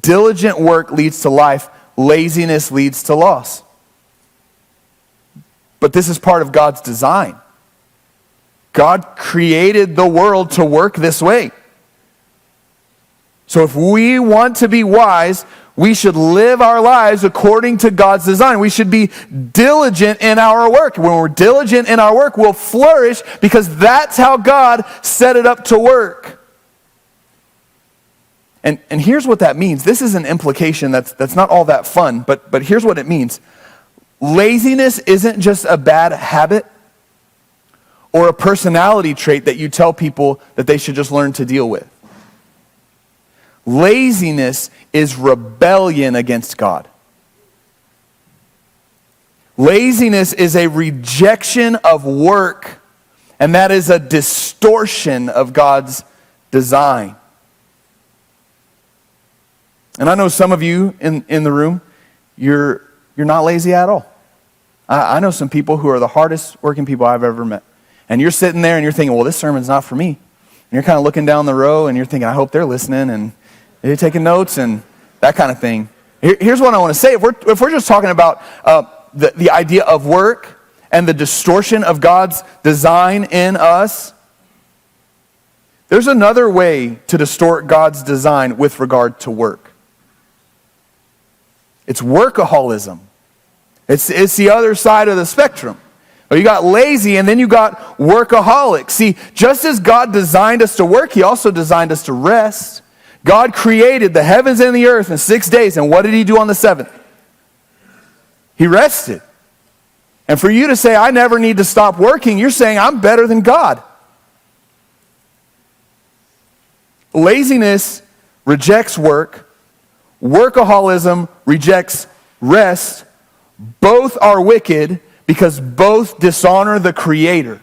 Diligent work leads to life. Laziness leads to loss. But this is part of God's design. God created the world to work this way. So if we want to be wise, we should live our lives according to God's design. We should be diligent in our work. When we're diligent in our work, we'll flourish because that's how God set it up to work. And here's what that means. This is an implication that's not all that fun, but here's what it means. Laziness isn't just a bad habit or a personality trait that you tell people that they should just learn to deal with. Laziness is rebellion against God. Laziness is a rejection of work, and that is a distortion of God's design. And I know some of you in the room, you're not lazy at all. I know some people who are the hardest working people I've ever met. And you're sitting there and you're thinking, well, this sermon's not for me. And you're kind of looking down the row and you're thinking, I hope they're listening and they're taking notes and that kind of thing. Here's what I want to say. If we're just talking about the idea of work and the distortion of God's design in us, there's another way to distort God's design with regard to work. It's workaholism. It's the other side of the spectrum. You got lazy and then you got workaholic. See, just as God designed us to work, He also designed us to rest. God created the heavens and the earth in 6 days, and what did He do on the seventh? He rested. And for you to say, I never need to stop working, you're saying, I'm better than God. Laziness rejects work. Workaholism rejects rest. Both are wicked because both dishonor the Creator.